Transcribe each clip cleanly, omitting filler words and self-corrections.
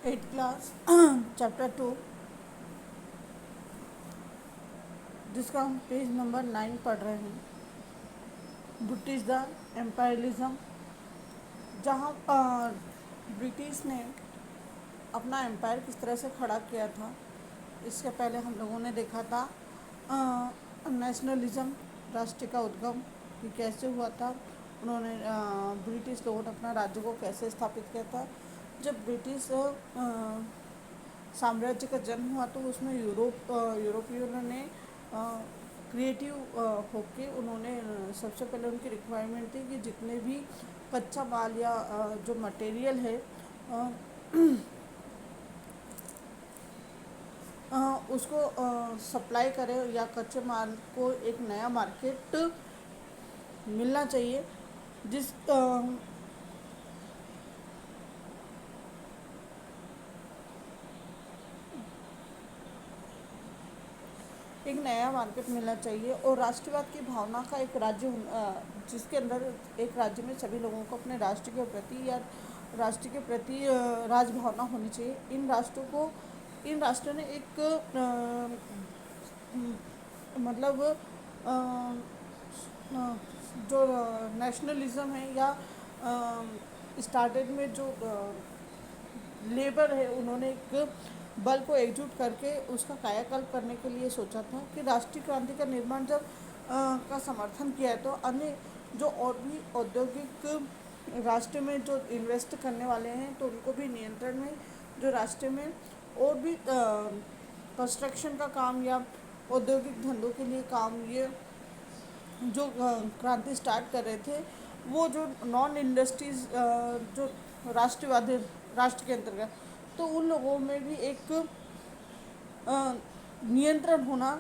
Eight class chapter 2, जिसका हम page number 9 पढ़ रहे हैं। ब्रिटिश द एम्पायरलिज्म, जहाँ ब्रिटिश ने अपना एम्पायर किस तरह से खड़ा किया था। इसके पहले हम लोगों ने देखा था नेशनलिज्म, राष्ट्र का उद्गम, कि कैसे हुआ था। उन्होंने ब्रिटिश लोगों ने अपना राज्य को कैसे स्थापित किया था। जब ब्रिटिश साम्राज्य का जन्म हुआ तो उसमें यूरोपियनों ने क्रिएटिव होके उन्होंने सबसे पहले उनकी रिक्वायरमेंट थी कि जितने भी कच्चा माल या जो मटेरियल है अ, उसको सप्लाई करे या कच्चे माल को एक नया मार्केट मिलना चाहिए। जिस एक नया मार्केट मिलना चाहिए और राष्ट्रवाद की भावना का एक राज्य जिसके अंदर एक राज्य में सभी लोगों को अपने राष्ट्र के प्रति या राष्ट्र के प्रति राजभावना होनी चाहिए। इन राष्ट्रों ने एक मतलब जो नेशनलिज्म है या स्टार्टेड में जो लेबर है, उन्होंने एक बल को एकजुट करके उसका कायाकल्प करने के लिए सोचा था कि राष्ट्रीय क्रांति का निर्माण जब का समर्थन किया है तो अन्य जो और भी औद्योगिक राष्ट्र में जो इन्वेस्ट करने वाले हैं तो उनको भी नियंत्रण में, जो राष्ट्र में और भी कंस्ट्रक्शन का काम या औद्योगिक धंधों के लिए काम, ये जो क्रांति स्टार्ट कर रहे थे, वो जो नॉन इंडस्ट्रीज जो राष्ट्रवादी राष्ट्र के अंतर्गत, तो उन लोगों में भी एक नियंत्रण होना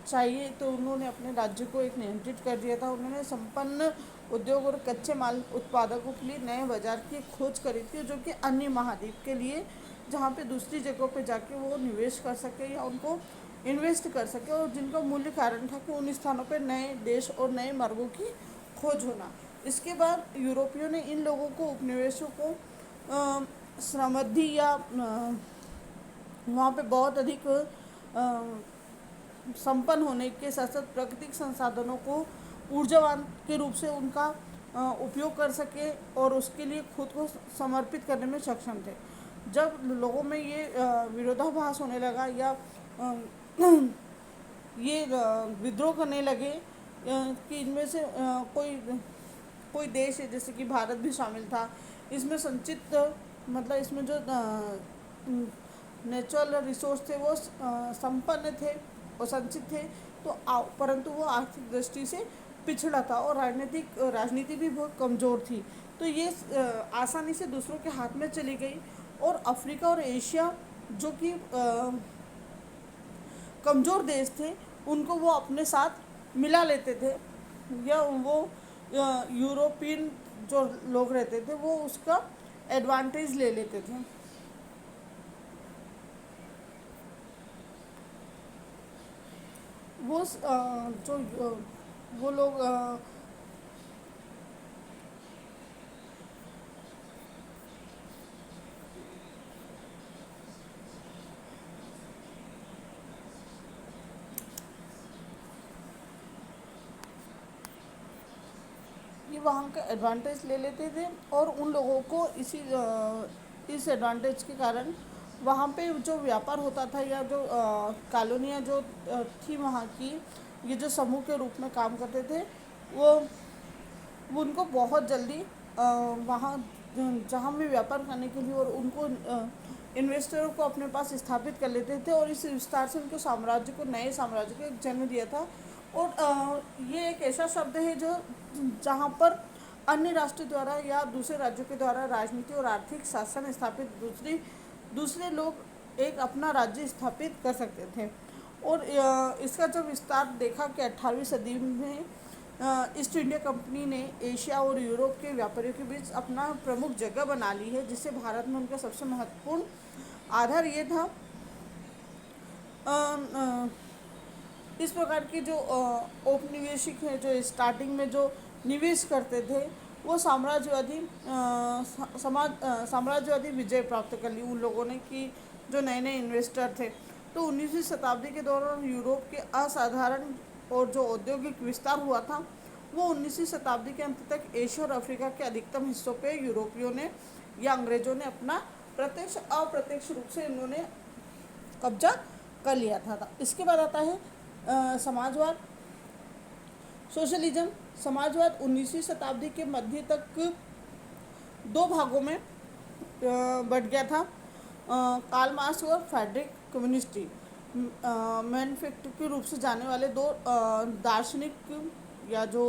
चाहिए। तो उन्होंने अपने राज्य को एक नियंत्रित कर दिया था। उन्होंने संपन्न उद्योग और कच्चे माल उत्पादकों के लिए नए बाजार की खोज करी थी, जो कि अन्य महाद्वीप के लिए, जहाँ पे दूसरी जगहों पे जाके वो निवेश कर सके या उनको इन्वेस्ट कर सके, और जिनका मूल्य कारण था कि उन स्थानों पे नए देश और नए मार्गों की खोज होना। इसके बाद यूरोपियों ने इन लोगों को, उपनिवेशों को समृद्धि या वहाँ पे बहुत अधिक संपन्न होने के साथ साथ प्राकृतिक संसाधनों को ऊर्जावान के रूप से उनका उपयोग कर सके और उसके लिए खुद को समर्पित करने में सक्षम थे। जब लोगों में ये विरोधाभास होने लगा या ये विद्रोह करने लगे कि इनमें से कोई कोई देश है, जैसे कि भारत भी शामिल था इसमें, संचित मतलब इसमें जो नेचुरल रिसोर्स थे वो संपन्न थे और संचित थे, तो परंतु वो आर्थिक दृष्टि से पिछड़ा था और राजनीति भी बहुत कमज़ोर थी। तो ये आसानी से दूसरों के हाथ में चली गई और अफ्रीका और एशिया, जो कि कमज़ोर देश थे, उनको वो अपने साथ मिला लेते थे, या वो यूरोपियन जो लोग रहते थे वो उसका एडवांटेज ले लेते थे। वो जो वो लोग ये वहाँ का एडवांटेज ले लेते थे और उन लोगों को इस एडवांटेज के कारण वहाँ पे जो व्यापार होता था या जो कॉलोनियाँ जो थी वहाँ की, ये जो समूह के रूप में काम करते थे, वो उनको बहुत जल्दी वहाँ जहाँ भी व्यापार करने के लिए और उनको इन्वेस्टरों को अपने पास स्थापित कर लेते थे और इस विस्तार से उनको साम्राज्य को, नए साम्राज्य को जन्म दिया था। और ये एक ऐसा शब्द है जो जहाँ पर अन्य राष्ट्र द्वारा या दूसरे राज्यों के द्वारा राजनीति और आर्थिक शासन स्थापित दूसरे लोग एक अपना राज्य स्थापित कर सकते थे। और इसका जब विस्तार देखा कि 18वीं सदी में ईस्ट इंडिया कंपनी ने एशिया और यूरोप के व्यापारियों के बीच अपना प्रमुख जगह बना ली है, जिससे भारत में उनका सबसे महत्वपूर्ण आधार ये था। इस प्रकार के जो औपनिवेशिक हैं, जो स्टार्टिंग में जो निवेश करते थे, वो साम्राज्यवादी साम्राज्यवादी विजय प्राप्त कर ली उन लोगों ने कि जो नए नए इन्वेस्टर थे। तो 19वीं शताब्दी के दौरान यूरोप के असाधारण और जो औद्योगिक विस्तार हुआ था वो 19वीं शताब्दी के अंत तक एशिया और अफ्रीका के अधिकतम हिस्सों पे यूरोपियों ने या अंग्रेजों ने अपना प्रत्यक्ष अप्रत्यक्ष रूप से इन्होंने कब्जा कर लिया था। इसके बाद आता है समाजवाद, सोशलिज्म। समाजवाद 19वीं शताब्दी के मध्य तक दो भागों में बट गया था। कार्ल मार्क्स और फ्रेडरिक कम्युनिस्टी मैन्युफैक्चर के रूप से जाने वाले दो दार्शनिक या जो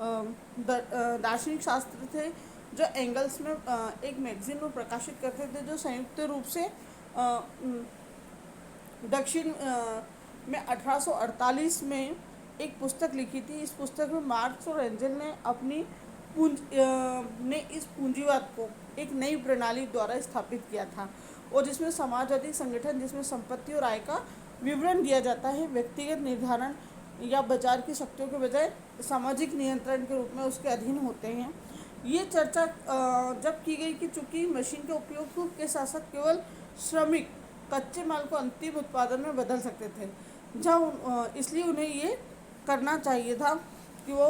दार्शनिक शास्त्र थे जो एंगल्स में एक मैगजीन में प्रकाशित करते थे, जो संयुक्त रूप से दक्षिण में 1848 में एक पुस्तक लिखी थी। इस पुस्तक में मार्क्स और एंजल ने अपनी इस पूंजीवाद को एक नई प्रणाली द्वारा स्थापित किया था और जिसमें समाजवादी संगठन जिसमें संपत्ति और आय का विवरण दिया जाता है व्यक्तिगत निर्धारण या बाजार की शक्तियों के बजाय सामाजिक नियंत्रण के रूप में उसके अधीन होते हैं। ये चर्चा जब की गई कि चूंकि मशीन के उपयोग के साथ साथ केवल श्रमिक कच्चे माल को अंतिम उत्पादन में बदल सकते थे, जहाँ इसलिए उन्हें ये करना चाहिए था कि वो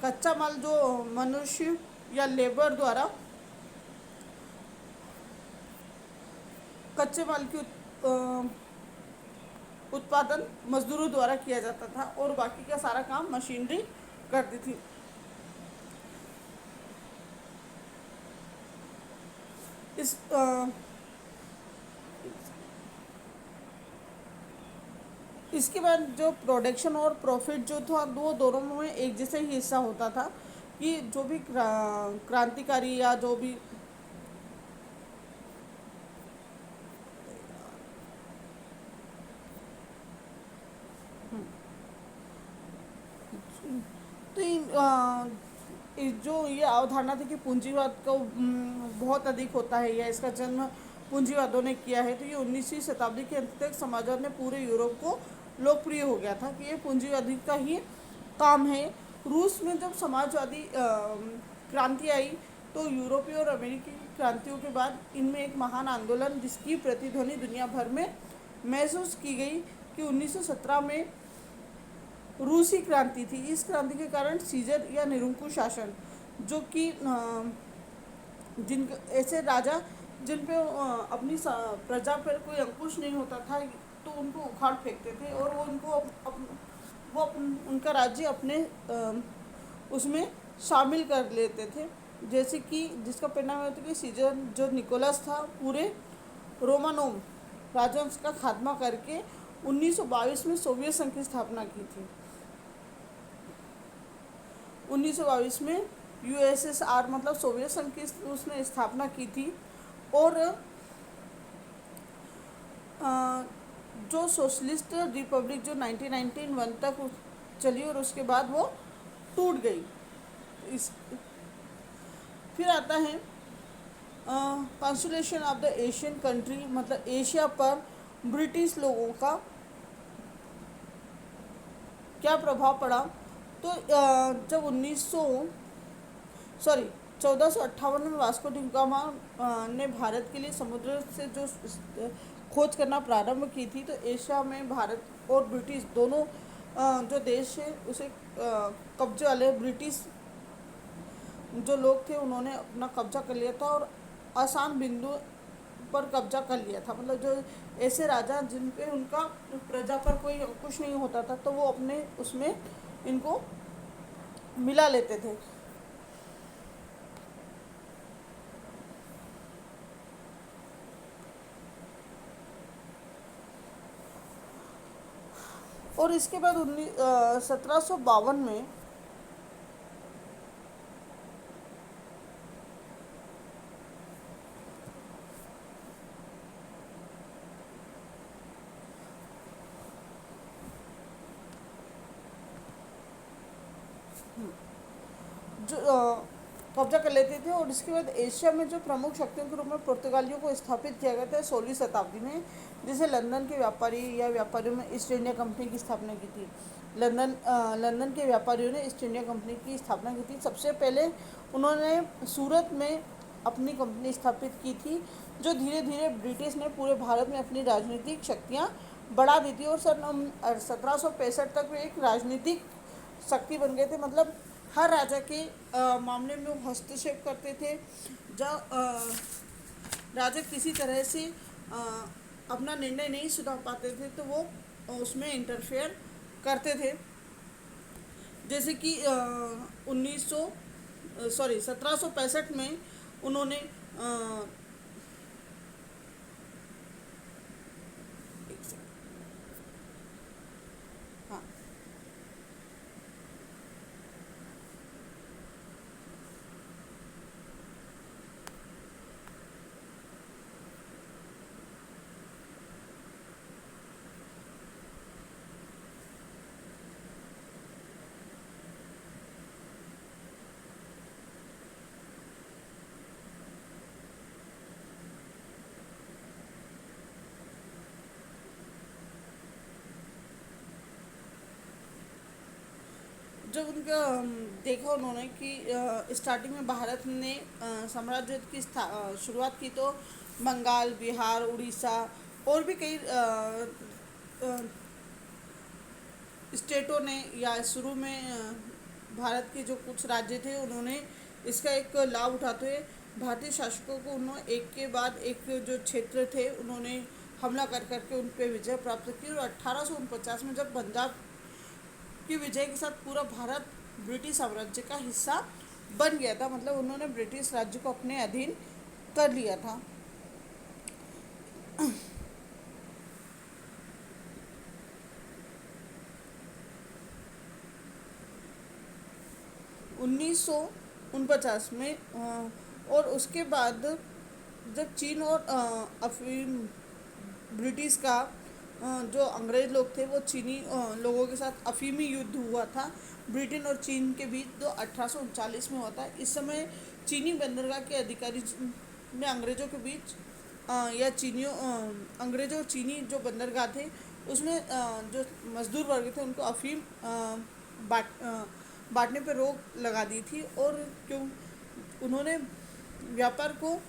कच्चा माल जो मनुष्य या लेबर द्वारा कच्चे माल की उत्पादन मजदूरों द्वारा किया जाता था और बाकी का सारा काम मशीनरी करती थी। इसके बाद जो प्रोडक्शन और प्रॉफिट जो था वो दोनों में एक जैसा ही हिस्सा होता था कि जो भी क्रांतिकारी या जो भी तो जो ये अवधारणा थी कि पूंजीवाद का बहुत अधिक होता है या इसका जन्म पूंजीवादों ने किया है, तो ये 19वीं शताब्दी के अंत तक समाजवाद ने पूरे यूरोप को लोकप्रिय हो गया था कि ये पूंजीवादी का ही काम है। रूस में जब समाजवादी क्रांति आई तो यूरोपीय और अमेरिकी क्रांतियों के बाद इनमें एक महान आंदोलन जिसकी प्रतिध्वनि दुनिया भर में महसूस की गई कि 1917 में रूसी क्रांति थी। इस क्रांति के कारण सीजर या निरंकुश शासन जो कि जिन ऐसे राजा जिन पे अपनी प्रजा पर कोई अंकुश नहीं होता था तो उनको उखाड़ फेंकते थे और वो उनको उनका राज्य अपने उसमें शामिल कर लेते थे। जैसे कि जिसका परिणाम होता कि सीजर जो निकोलस था पूरे रोमानोम राजवंश का खात्मा करके 1922 में सोवियत संघ की स्थापना की थी। 1922 में यूएसएसआर मतलब सोवियत संघ की उसने स्थापना की थी और जो सोशलिस्ट रिपब्लिक जो 1991 तक चली और उसके बाद वो टूट गई। फिर आता है constitution of the Asian country मतलब एशिया पर ब्रिटिश लोगों का क्या प्रभाव पड़ा। तो जब 1458 में वास्को डी गामा ने भारत के लिए समुद्र से जो खोज करना प्रारंभ की थी तो एशिया में भारत और ब्रिटिश दोनों जो देश है उसे कब्जे वाले ब्रिटिश जो लोग थे उन्होंने अपना कब्जा कर लिया था और आसान बिंदु पर कब्जा कर लिया था। मतलब जो ऐसे राजा जिन पे उनका प्रजा पर कोई अंकुश नहीं होता था तो वो अपने उसमें इनको मिला लेते थे। और इसके बाद 1752 में जो कब्जा कर लेते थे और इसके बाद एशिया में जो प्रमुख शक्तियों के रूप में पुर्तगालियों को स्थापित किया गया था 16वीं शताब्दी में, जिसे लंदन के व्यापारी या व्यापारियों में ईस्ट इंडिया कंपनी की स्थापना की थी। लंदन के व्यापारियों ने ईस्ट इंडिया कंपनी की स्थापना की थी। सबसे पहले उन्होंने सूरत में अपनी कंपनी स्थापित की थी, जो धीरे धीरे ब्रिटिश ने पूरे भारत में अपनी राजनीतिक शक्तियाँ बढ़ा दी थी, और सन 1765 तक वे एक राजनीतिक शक्ति बन गए थे। मतलब हर राजा के मामले में वो हस्तक्षेप करते थे। जब राजा किसी तरह से अ, अपना निर्णय नहीं सुधार पाते थे तो वो उसमें इंटरफेयर करते थे। जैसे कि 1765 में उन्होंने एक सेकंड, हाँ, जब उनका देखा उन्होंने कि स्टार्टिंग में भारत ने साम्राज्य की शुरुआत की, तो बंगाल, बिहार, उड़ीसा और भी कई स्टेटों ने, या शुरू में भारत के जो कुछ राज्य थे, उन्होंने इसका एक लाभ उठाते हुए भारतीय शासकों को उन्होंने एक के बाद एक जो क्षेत्र थे उन्होंने हमला कर करके उन पर विजय प्राप्त की। और 1849 में जब पंजाब की विजय के साथ पूरा भारत ब्रिटिश साम्राज्य का हिस्सा बन गया था, मतलब उन्होंने ब्रिटिश राज्य को अपने अधीन कर लिया था। 1949 में और उसके बाद जब चीन और अफीम ब्रिटिश का जो अंग्रेज लोग थे वो चीनी लोगों के साथ अफीमी युद्ध हुआ था ब्रिटेन और चीन के बीच, जो 1839 में हुआ था। इस समय चीनी बंदरगाह के अधिकारी ने अंग्रेज़ों के बीच या चीनियों अंग्रेज़ों और चीनी जो बंदरगाह थे उसमें जो मजदूर वर्ग थे उनको अफीम बाट बांटने पर रोक लगा दी थी। और क्यों उन्होंने व्यापार को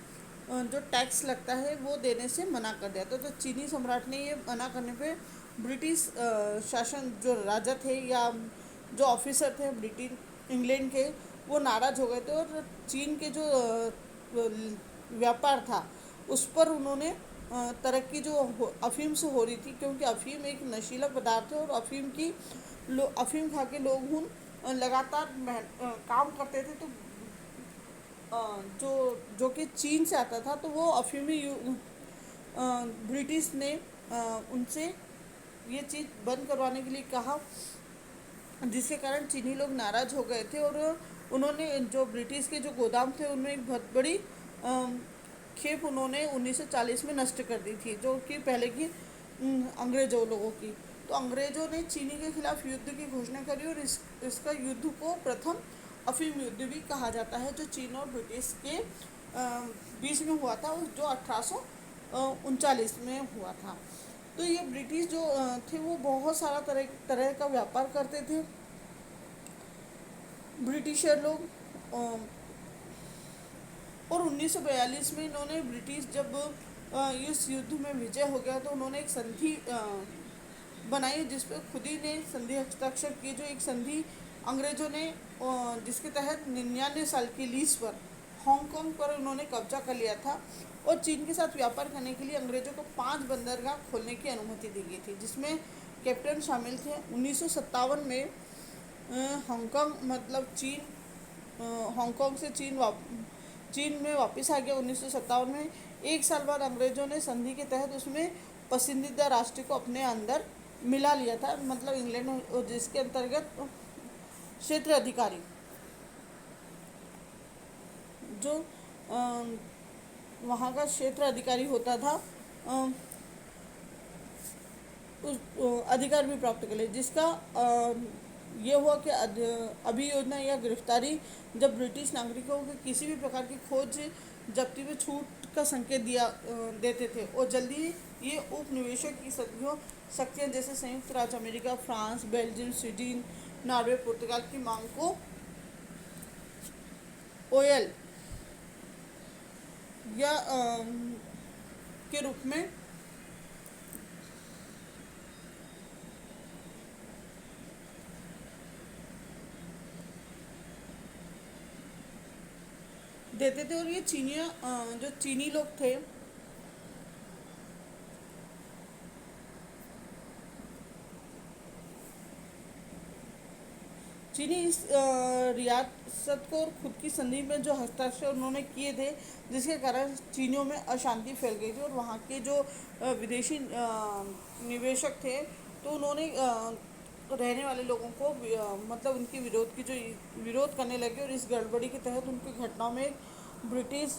जो टैक्स लगता है वो देने से मना कर दिया था। तो चीनी सम्राट ने ये मना करने पे ब्रिटिश शासन जो राजा थे या जो ऑफिसर थे ब्रिटेन इंग्लैंड के, वो नाराज़ हो गए थे और चीन के जो व्यापार था उस पर उन्होंने तरक्की जो अफीम से हो रही थी, क्योंकि अफीम एक नशीला पदार्थ है और अफीम खा के लोग लगातार काम करते थे, तो जो जो कि चीन से आता था, तो वो अफीमी ब्रिटिश ने उनसे ये चीज़ बंद करवाने के लिए कहा, जिसके कारण चीनी लोग नाराज़ हो गए थे। और उन्होंने जो ब्रिटिश के जो गोदाम थे उनमें एक बहुत बड़ी खेप उन्होंने 1940 में नष्ट कर दी थी, जो कि पहले की अंग्रेज़ों लोगों की। तो अंग्रेज़ों ने चीनी के खिलाफ युद्ध की घोषणा करी और इसका युद्ध को प्रथम अफीम युद्ध भी कहा जाता है, जो चीन और ब्रिटिश के बीच में हुआ था, जो 1839 में हुआ था। तो ये ब्रिटिश जो थे वो बहुत सारा तरह का व्यापार करते थे ब्रिटिशर लोग। और 1942 में इन्होंने ब्रिटिश जब इस युद्ध में विजय हो गया तो उन्होंने एक संधि बनाई, जिस पर खुद ही ने संधि हस्ताक्षर किए, जो एक संधि अंग्रेज़ों ने जिसके तहत 99 साल की लीज पर हांगकांग पर उन्होंने कब्जा कर लिया था। और चीन के साथ व्यापार करने के लिए अंग्रेज़ों को 5 बंदरगाह खोलने की अनुमति दी गई थी, जिसमें कैप्टन शामिल थे। 1957 में हांगकांग मतलब हांगकांग से चीन में वापस आ गया 1957 में। एक साल बाद अंग्रेज़ों ने संधि के तहत उसमें पसंदीदा राष्ट्र को अपने अंदर मिला लिया था, मतलब इंग्लैंड, जिसके अंतर्गत क्षेत्र अधिकारी जो वहाँ का क्षेत्र अधिकारी होता था उस अधिकार भी प्राप्त कर लिया, जिसका ये हुआ कि अभियोजना या गिरफ्तारी जब ब्रिटिश नागरिकों को किसी भी प्रकार की खोज जब्ती में छूट का संकेत देते थे और जल्दी ये उपनिवेशों की सदियों शक्तियाँ जैसे संयुक्त राज्य America, France, Belgium, Sweden, Norway, पुर्तगाल की मांग को ओयल या के रूप में देते थे। और ये जो चीनी लोग थे, चीनी इस रियासत को और खुद की संधि में जो हस्ताक्षर उन्होंने किए थे, जिसके कारण चीनियों में अशांति फैल गई थी और वहाँ के जो विदेशी निवेशक थे, तो उन्होंने रहने वाले लोगों को मतलब उनकी विरोध करने लगे। और इस गड़बड़ी के तहत उनकी घटनाओं में ब्रिटिश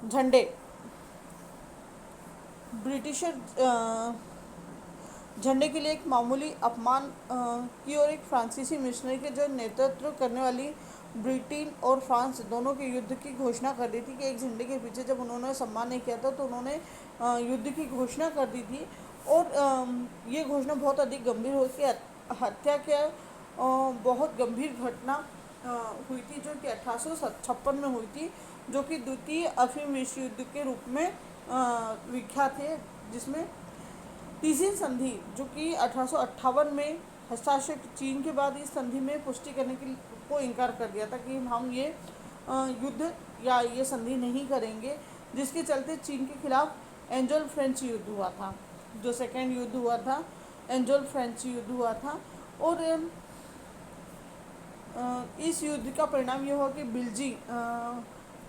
झंडे ब्रिटिशर झंडे के लिए एक मामूली अपमान की और एक फ्रांसीसी मिशनरी के जो नेतृत्व करने वाली ब्रिटेन और फ्रांस दोनों के युद्ध की घोषणा कर दी थी कि एक झंडे के पीछे जब उन्होंने सम्मान नहीं किया था, तो उन्होंने युद्ध की घोषणा कर दी थी। और ये घोषणा बहुत अधिक गंभीर हो कि हत्या के बहुत गंभीर घटना हुई थी, जो कि 1856 में हुई थी, जो कि द्वितीय अफीम विश्व युद्ध के रूप में विख्यात है, जिसमें तीसरी संधि जो कि 1858 में हस्ताक्षर चीन के बाद इस संधि में पुष्टि करने को इनकार कर दिया था कि हम ये युद्ध या ये संधि नहीं करेंगे, जिसके चलते चीन के खिलाफ एंजल फ्रेंच युद्ध हुआ था। जो सेकेंड युद्ध हुआ था, एंजल फ्रेंच युद्ध हुआ था। और इस युद्ध का परिणाम ये हुआ कि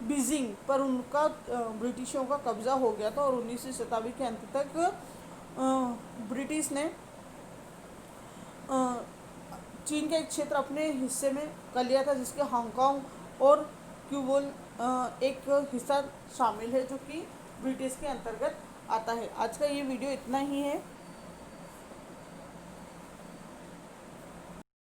बीजिंग पर उनका ब्रिटिशों का कब्जा हो गया था। और 19वीं शताब्दी के अंत तक ब्रिटिश ने चीन का एक क्षेत्र अपने हिस्से में कर लिया था, जिसके हांगकांग और क्यूबोल एक हिस्सा शामिल है, जो कि ब्रिटिश के अंतर्गत आता है। आज का ये वीडियो इतना ही है।